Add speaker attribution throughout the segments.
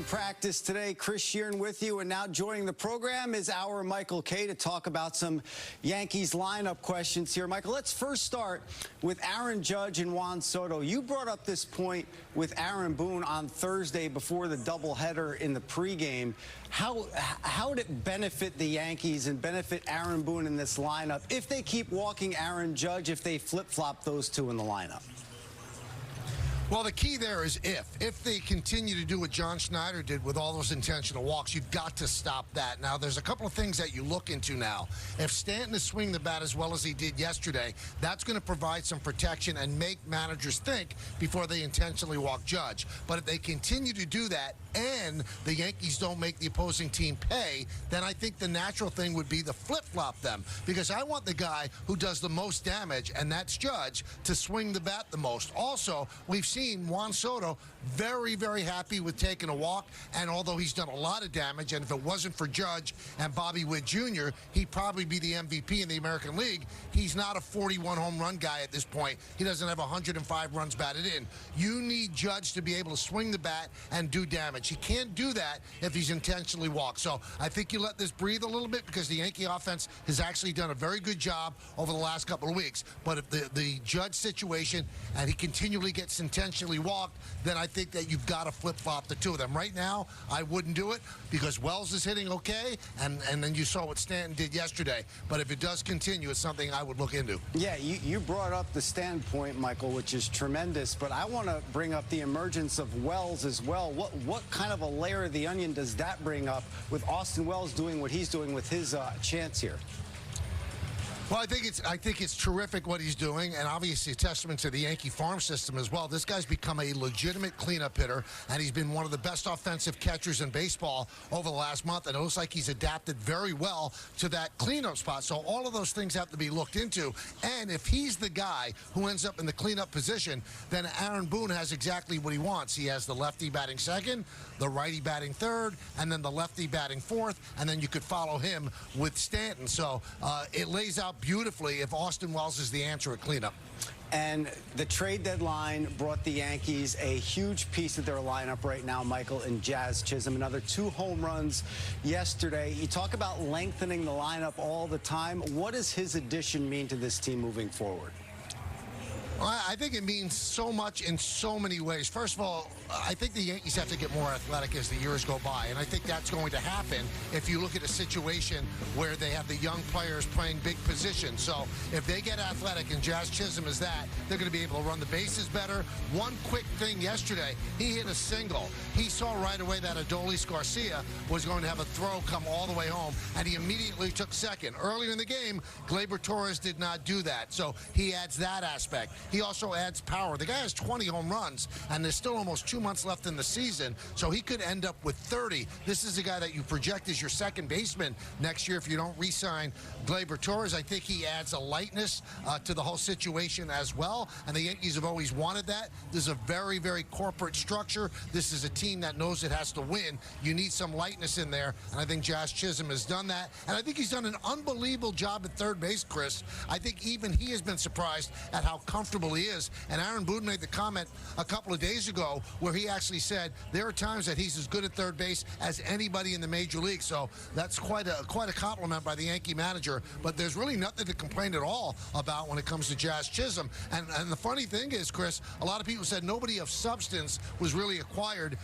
Speaker 1: practice today. Chris Sheeran with you, and now joining the program is our Michael Kay to talk about some Yankees lineup questions here. Michael, let's first start with Aaron Judge and Juan Soto. You brought up this point with Aaron Boone on Thursday before the doubleheader in the pregame. How would it benefit the Yankees and benefit Aaron Boone in this lineup if they keep walking Aaron Judge, if they flip-flop those two in the lineup?
Speaker 2: Well, the key there is if they continue to do what John Schneider did with all those intentional walks, you've got to stop that. Now, there's a couple of things that you look into now. If Stanton is swinging the bat as well as he did yesterday, that's going to provide some protection and make managers think before they intentionally walk Judge. But if they continue to do that and the Yankees don't make the opposing team pay, then I think the natural thing would be to flip-flop them, because I want the guy who does the most damage, and that's Judge, to swing the bat the most. Also, we've seen Juan Soto very, very happy with taking a walk, and although he's done a lot of damage, and if it wasn't for Judge and Bobby Witt Jr., he'd probably be the MVP in the American League. He's not a 41 home run guy at this point. He doesn't have 105 runs batted in. You need Judge to be able to swing the bat and do damage. He can't do that if he's intentionally walked. So I think you let this breathe a little bit, because the Yankee offense has actually done a very good job over the last couple of weeks. But if the Judge situation and he continually gets intentionally walked, then I think that you've got to flip-flop the two of them. Right now, I wouldn't do it, because Wells is hitting okay, and then you saw what Stanton did yesterday. But if it does continue, it's something I would look into. Yeah,
Speaker 1: you brought up the Stanton point, Michael, which is tremendous, but I want to bring up the emergence of Wells as well. What kind of a layer of the onion does that bring up with Austin Wells doing what he's doing with his chance here?
Speaker 2: Well, I think it's terrific what he's doing, and obviously a testament to the Yankee farm system as well. This guy's become a legitimate cleanup hitter, and he's been one of the best offensive catchers in baseball over the last month, and it looks like he's adapted very well to that cleanup spot. So all of those things have to be looked into, and if he's the guy who ends up in the cleanup position, then Aaron Boone has exactly what he wants. He has the lefty batting second, the righty batting third, and then the lefty batting fourth, and then you could follow him with Stanton. So it lays out beautifully if Austin Wells is the answer at cleanup.
Speaker 1: And the trade deadline brought the Yankees a huge piece of their lineup right now, Michael, and Jazz Chisholm. Another 2 home runs yesterday. You talk about lengthening the lineup all the time. What does his addition mean to this team moving forward?
Speaker 2: Well, I think it means so much in so many ways. First of all, I think the Yankees have to get more athletic as the years go by, and I think that's going to happen if you look at a situation where they have the young players playing big positions. So if they get athletic, and Jazz Chisholm is that, they're going to be able to run the bases better. One quick thing yesterday, he hit a single. He saw right away that Adolis Garcia was going to have a throw come all the way home, and he immediately took second. Earlier in the game, Gleyber Torres did not do that, so he adds that aspect. He also adds power. The guy has 20 home runs, and there's still almost 2 months left in the season, so he could end up with 30. This is a guy that you project as your second baseman next year if you don't re-sign Gleyber Torres. I think he adds a lightness to the whole situation as well, and the Yankees have always wanted that. This is a very, very corporate structure. This is a team that knows it has to win. You need some lightness in there, and I think Jazz Chisholm has done that, and I think he's done an unbelievable job at third base, Chris. I think even he has been surprised at how comfortable he is. And Aaron Boone made the comment a couple of days ago where he actually said there are times that he's as good at third base as anybody in the major league. So that's quite a compliment by the Yankee manager. But there's really nothing to complain at all about when it comes to Jazz Chisholm. And the funny thing is, Chris, a lot of people said nobody of substance was really acquired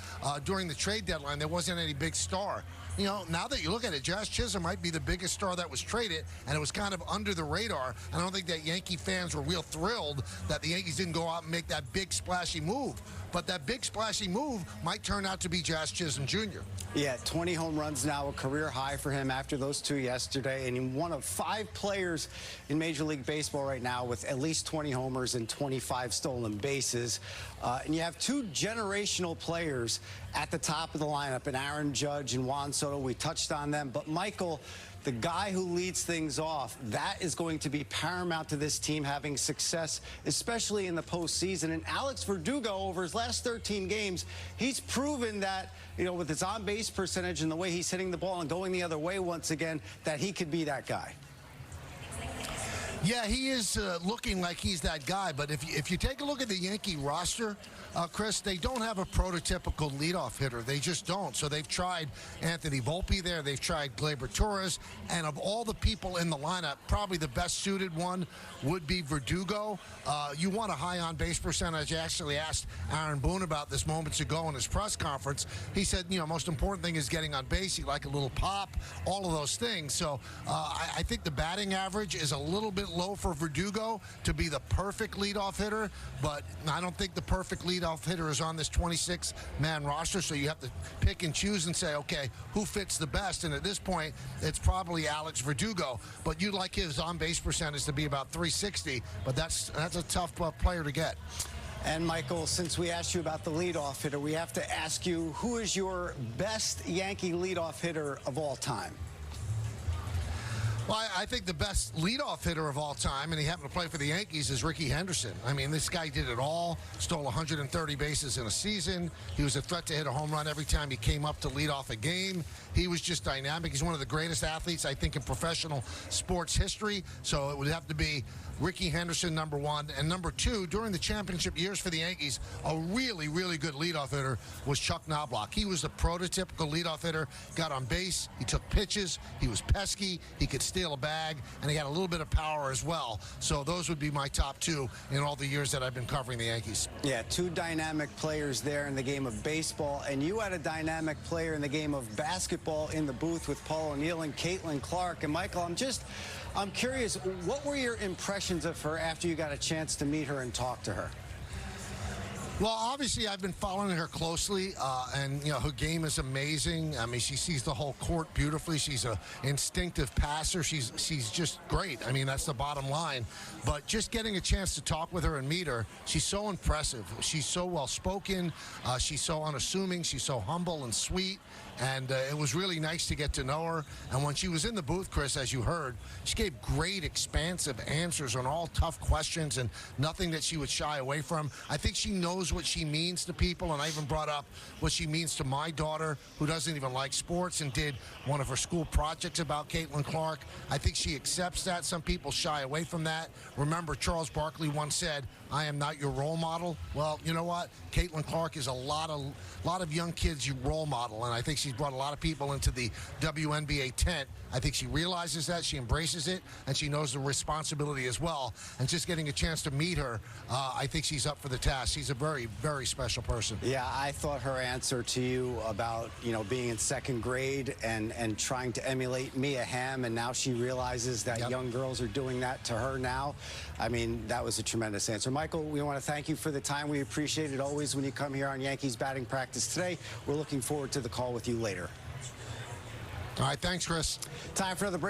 Speaker 2: during the trade deadline. There wasn't any big star. You know, now that you look at it, Jazz Chisholm might be the biggest star that was traded, and it was kind of under the radar. I don't think that Yankee fans were real thrilled that the Yankees didn't go out and make that big splashy move. But that big splashy move might turn out to be Jazz Chisholm Jr.
Speaker 1: Yeah, 20 home runs now, a career high for him after those 2 yesterday. And he's one of 5 players in Major League Baseball right now with at least 20 homers and 25 stolen bases. And you have 2 generational players at the top of the lineup, in Aaron Judge and Juan Soto. We touched on them. But, Michael, the guy who leads things off, that is going to be paramount to this team having success, especially in the postseason. And Alex Verdugo, over his last 13 games, he's proven that, you know, with his on-base percentage and the way he's hitting the ball and going the other way once again, that he could be that guy.
Speaker 2: Yeah, he is looking like he's that guy. But if you take a look at the Yankee roster, Chris, they don't have a prototypical leadoff hitter. They just don't. So they've tried Anthony Volpe there. They've tried Gleyber Torres. And of all the people in the lineup, probably the best suited one would be Verdugo. You want a high on-base percentage. I actually asked Aaron Boone about this moments ago in his press conference. He said, most important thing is getting on base. He'd like a little pop, all of those things. So I think the batting average is a little bit low for Verdugo to be the perfect leadoff hitter, but I don't think the perfect leadoff hitter is on this 26-man roster, so you have to pick and choose and say, okay, who fits the best? And at this point, it's probably Alex Verdugo, but you'd like his on-base percentage to be about 360, but that's a tough player to get.
Speaker 1: And Michael, since we asked you about the leadoff hitter, we have to ask you, who is your best Yankee leadoff hitter of all time?
Speaker 2: Well, I think the best leadoff hitter of all time, and he happened to play for the Yankees, is Ricky Henderson. I mean, this guy did it all, stole 130 bases in a season. He was a threat to hit a home run every time he came up to lead off a game. He was just dynamic. He's one of the greatest athletes, I think, in professional sports history. So it would have to be Ricky Henderson, number one. And number two, during the championship years for the Yankees, a really, really good leadoff hitter was Chuck Knobloch. He was the prototypical leadoff hitter, got on base, he took pitches, he was pesky, he could steal a bag, and he had a little bit of power as well. So those would be my top two in all the years that I've been covering the Yankees.
Speaker 1: Yeah, two dynamic players there in the game of baseball, and you had a dynamic player in the game of basketball in the booth with Paul O'Neill and Caitlyn Clark. And Michael, I'm curious, what were your impressions of her after you got a chance to meet her and talk to her?
Speaker 2: Well, obviously, I've been following her closely, and, her game is amazing. I mean, she sees the whole court beautifully. She's an instinctive passer. She's just great. I mean, that's the bottom line. But just getting a chance to talk with her and meet her, she's so impressive. She's so well-spoken. She's so unassuming. She's so humble and sweet. And it was really nice to get to know her. And when she was in the booth, Chris, as you heard, she gave great, expansive answers on all tough questions and nothing that she would shy away from. I think she knows what she means to people, and I even brought up what she means to my daughter, who doesn't even like sports and did one of her school projects about Caitlyn Clark. I think she accepts that. Some people shy away from that. Remember, Charles Barkley once said, "I am not your role model." Well, you know what? Caitlyn Clark is a lot of young kids' role model, and I think she's brought a lot of people into the WNBA tent. I think she realizes that, she embraces it, and she knows the responsibility as well. And just getting a chance to meet her, I think she's up for the task. She's a very, very special person.
Speaker 1: Yeah, I thought her answer to you about, being in second grade and trying to emulate Mia Hamm, and now she realizes that young girls are doing that to her now. I mean, that was a tremendous answer. Michael, we want to thank you for the time. We appreciate it always when you come here on Yankees Batting Practice today. We're looking forward to the call with you later.
Speaker 2: All right, thanks, Chris.
Speaker 1: Time for another break.